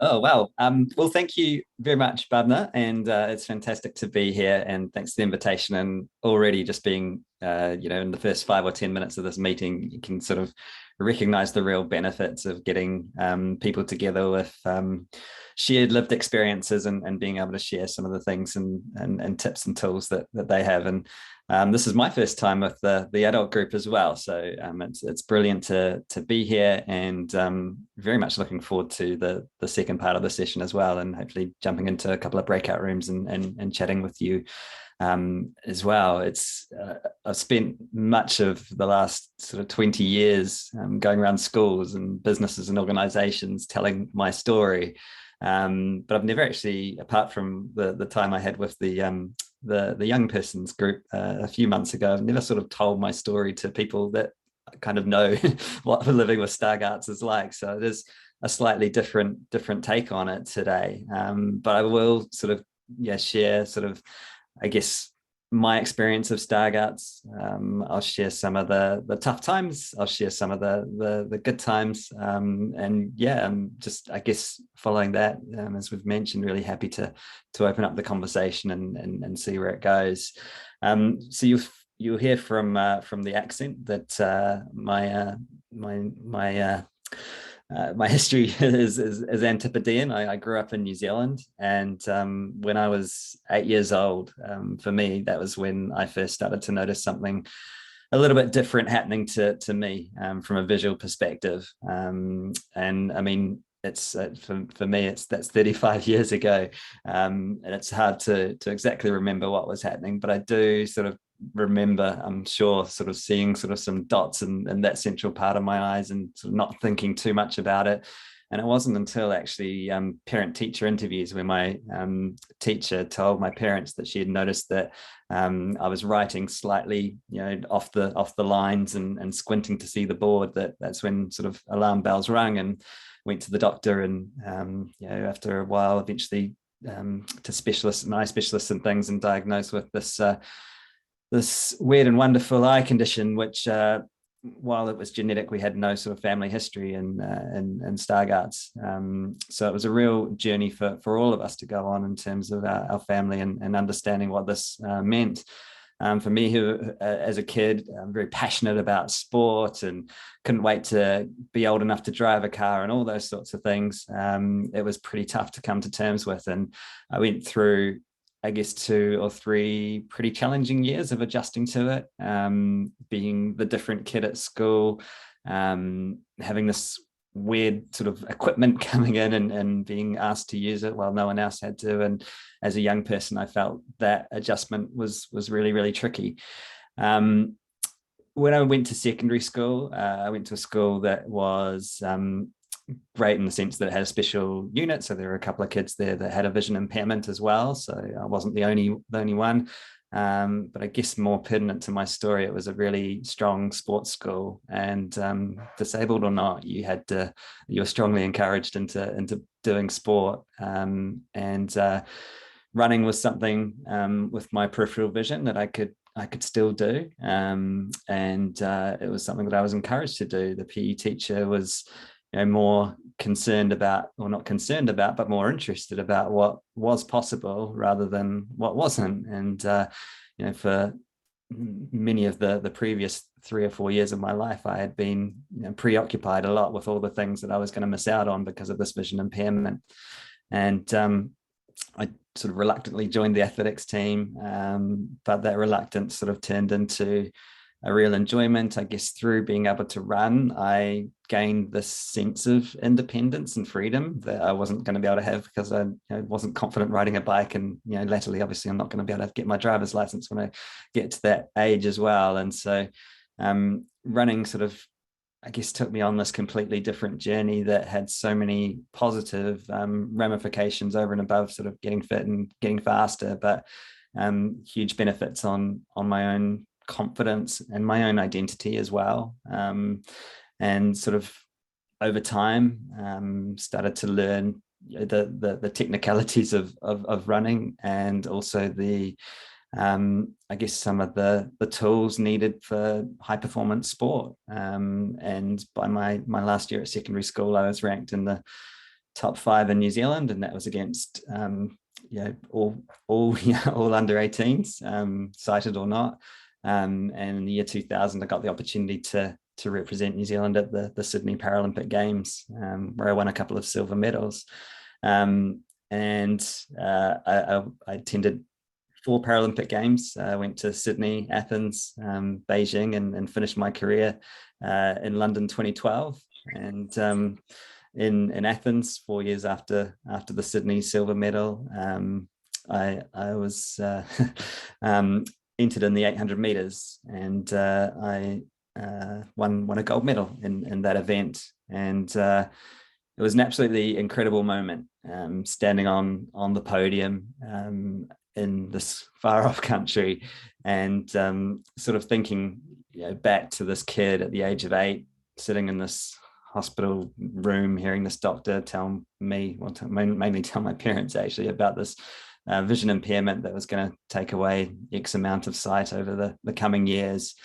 Oh, wow. Well, thank you very much, Bhavna. And it's fantastic to be here. And thanks for the invitation. And already just being, in the first 5 or 10 minutes of this meeting, you can sort of recognize the real benefits of getting people together with shared lived experiences and being able to share some of the things and tips and tools that they have. And this is my first time with the adult group as well, so it's brilliant to be here, and very much looking forward to the second part of the session as well, and hopefully jumping into a couple of breakout rooms and chatting with you as well. I've spent much of the last sort of 20 years going around schools and businesses and organizations telling my story. But I've never actually, apart from the time I had with the young persons group a few months ago, I've never sort of told my story to people that kind of know what living with Stargardts is like. So it is a slightly different take on it today. But I will sort of share sort of, I guess, my experience of Stargardts. I'll share some of the tough times. I'll share some of the good times. I'm just, I guess, following that, as we've mentioned, really happy to open up the conversation and see where it goes. So you'll hear from the accent that my history is Antipodean. I grew up in New Zealand, and when I was 8 years old, for me, that was when I first started to notice something a little bit different happening to me from a visual perspective. And I mean, it's for me, that's 35 years ago, and it's hard to exactly remember what was happening, but I do sort of remember, I'm sure, sort of seeing sort of some dots in that central part of my eyes and sort of not thinking too much about it. And it wasn't until actually parent-teacher interviews where my teacher told my parents that she had noticed that I was writing slightly, off the lines and squinting to see the board, that's when sort of alarm bells rang, and went to the doctor, and after a while, eventually to specialists and eye specialists and things, and diagnosed with this weird and wonderful eye condition, which, while it was genetic, we had no sort of family history in Stargardt's. So it was a real journey for all of us to go on in terms of our family and understanding what this meant. For me, who as a kid, I'm very passionate about sport and couldn't wait to be old enough to drive a car and all those sorts of things, it was pretty tough to come to terms with. And I went through, I guess, 2 or 3 pretty challenging years of adjusting to it, being the different kid at school, having this weird sort of equipment coming in and being asked to use it while no one else had to. And as a young person, I felt that adjustment was really, really tricky. When I went to secondary school, I went to a school that was great in the sense that it had a special unit. So there were a couple of kids there that had a vision impairment as well. So I wasn't the only one. But I guess more pertinent to my story, it was a really strong sports school, and disabled or not, you were strongly encouraged into doing sport. Running was something with my peripheral vision that I could still do. It was something that I was encouraged to do. The PE teacher was more concerned about, or not concerned about, but more interested about what was possible rather than what wasn't. And for many of the previous 3 or 4 years of my life, I had been preoccupied a lot with all the things that I was going to miss out on because of this vision impairment. And I sort of reluctantly joined the athletics team, but that reluctance sort of turned into a real enjoyment, I guess. Through being able to run, I gained this sense of independence and freedom that I wasn't going to be able to have because I wasn't confident riding a bike. And latterly, obviously, I'm not going to be able to get my driver's license when I get to that age as well. And so running sort of, I guess, took me on this completely different journey that had so many positive ramifications over and above sort of getting fit and getting faster, but huge benefits on my own confidence and my own identity as well. And sort of over time started to learn the technicalities of running, and also I guess some of the tools needed for high performance sport. And by my last year at secondary school, I was ranked in the top 5 in New Zealand, and that was against all under 18s, sighted or not. And in the year 2000, I got the opportunity to represent New Zealand at the Sydney Paralympic Games, where I won a couple of silver medals. And I attended 4 Paralympic Games. I went to Sydney, Athens, Beijing, and finished my career in London 2012. And in Athens, 4 years after the Sydney silver medal, I was entered in the 800 meters, and I won a gold medal in that event. And it was an absolutely incredible moment, standing on the podium in this far off country, and sort of thinking back to this kid at the age of 8, sitting in this hospital room, hearing this doctor tell me, mainly tell my parents actually, about this vision impairment that was going to take away X amount of sight over the coming years.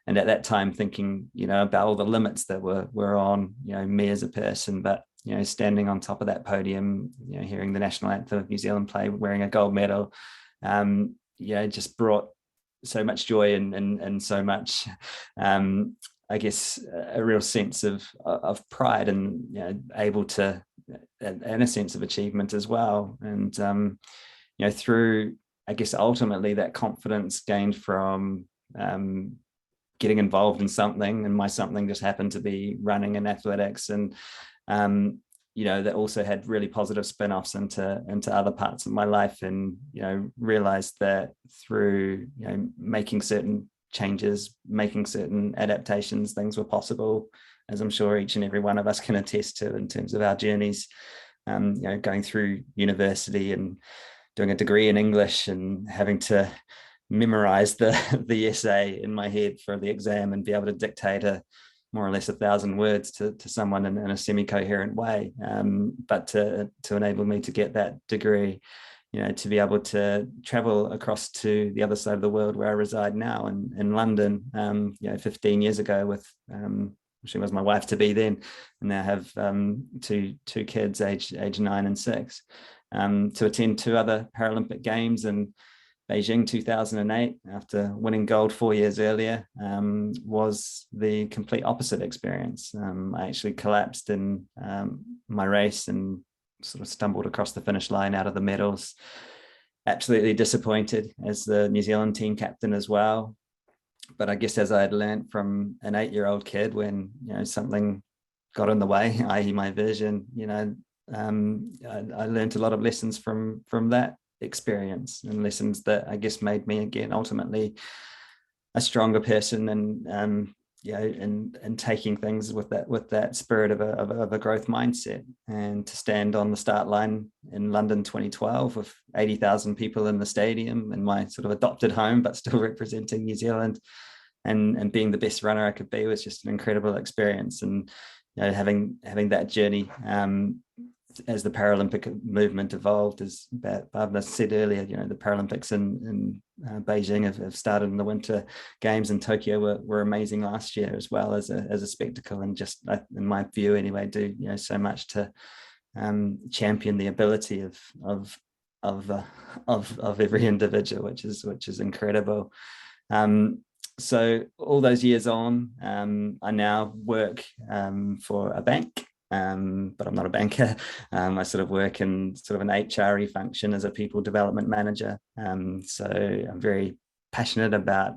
And at that time thinking, about all the limits that were on, me as a person, but, standing on top of that podium, hearing the national anthem of New Zealand play, wearing a gold medal, just brought so much joy and so much, I guess, a real sense of pride, and, able to, and a sense of achievement as well. And, through, I guess, ultimately that confidence gained from getting involved in something, and my something just happened to be running and athletics, and that also had really positive spin-offs into other parts of my life, and realized that through making certain changes, making certain adaptations, things were possible, as I'm sure each and every one of us can attest to in terms of our journeys. Going through university and doing a degree in English and having to memorize the essay in my head for the exam and be able to dictate more or less 1,000 words to someone in a semi-coherent way, but to enable me to get that degree, to be able to travel across to the other side of the world where I reside now in London, 15 years ago with, she was my wife to be then, and now have two kids age 9 and 6, to attend 2 other Paralympic Games in Beijing 2008, after winning gold 4 years earlier, was the complete opposite experience. I actually collapsed in my race and sort of stumbled across the finish line out of the medals. Absolutely disappointed as the New Zealand team captain as well. But I guess, as I had learned from an 8-year-old kid, when something got in the way, i.e. my vision, I learned a lot of lessons from that experience, and lessons that I guess made me again ultimately a stronger person, and and taking things with that spirit of a growth mindset, and to stand on the start line in London 2012 with 80,000 people in the stadium, in my sort of adopted home, but still representing New Zealand, and being the best runner I could be, was just an incredible experience. And having that journey, as the Paralympic movement evolved, as Barbara said earlier, the Paralympics in Beijing have started in the Winter Games, and Tokyo were amazing last year as well as a spectacle, and just, in my view anyway, do so much to champion the ability of every individual, which is incredible. So all those years on, I now work for a bank. But I'm not a banker. I sort of work in sort of an HRE function as a people development manager. So I'm very passionate about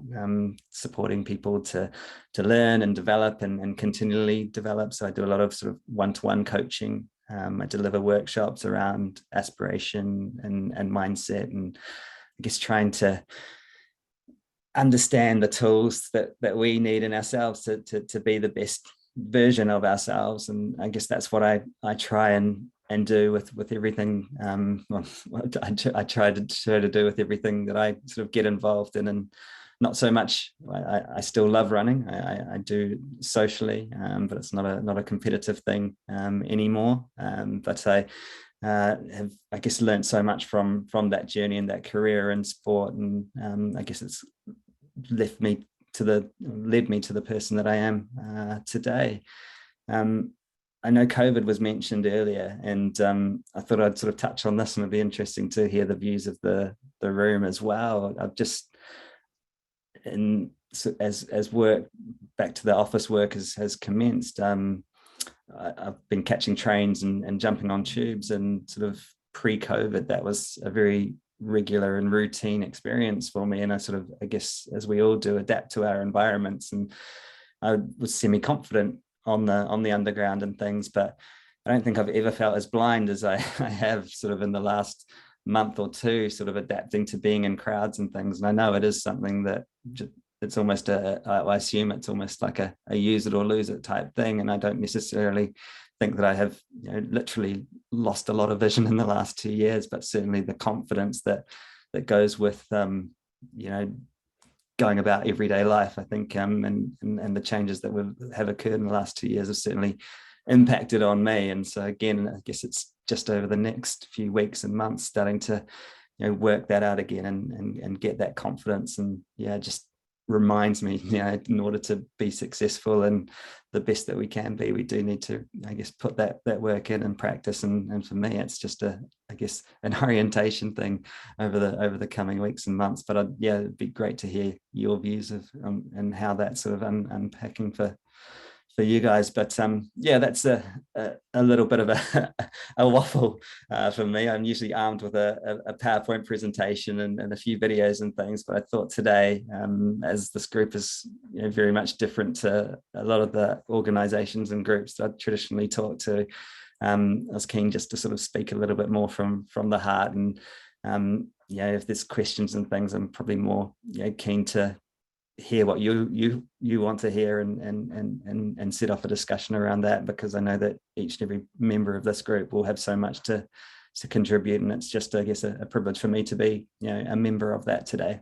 supporting people to learn and develop and continually develop. So I do a lot of sort of one-to-one coaching. I deliver workshops around aspiration and mindset, and I guess trying to understand the tools that we need in ourselves to be the best version of ourselves. And I guess that's what I try and do with everything. I try to do with everything that I sort of get involved in, and not so much. I still love running. I do socially, but it's not a competitive thing anymore. But I have, I guess, learned so much from that journey and that career in sport, and I guess it's led me to the person that I am today. I know COVID was mentioned earlier, and I thought I'd sort of touch on this, and it'd be interesting to hear the views of the room as well. I've just, in so as work back to the office work has commenced, I've been catching trains and jumping on tubes, and sort of pre-COVID, that was a very regular and routine experience for me. And I sort of, I guess, as we all do, adapt to our environments. And I was semi-confident on the underground and things, but I don't think I've ever felt as blind as I have sort of in the last month or two, sort of adapting to being in crowds and things. And I know it is something that it's almost I assume it's almost like a use it or lose it type thing. And I don't necessarily think that I have, literally lost a lot of vision in the last 2 years, but certainly the confidence that goes with, going about everyday life, I think, and the changes that have occurred in the last 2 years have certainly impacted on me. And so again, I guess it's just over the next few weeks and months starting to, work that out again and get that confidence. And just reminds me, in order to be successful and the best that we can be, we do need to, I guess, put that work in and practice. And for me, it's just an orientation thing over the coming weeks and months. But it'd be great to hear your views of and how that's sort of unpacking for you guys. But that's a little bit of a waffle for me. I'm usually armed with a PowerPoint presentation and a few videos and things, but I thought today, as this group is very much different to a lot of the organizations and groups that I traditionally talk to, I was keen just to sort of speak a little bit more from the heart. And if there's questions and things, I'm probably more keen to hear what you want to hear and set off a discussion around that, because I know that each and every member of this group will have so much to contribute, and it's just, I guess, a privilege for me to be a member of that today.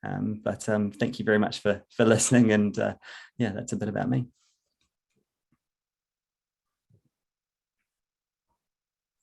But thank you very much for listening, and that's a bit about me.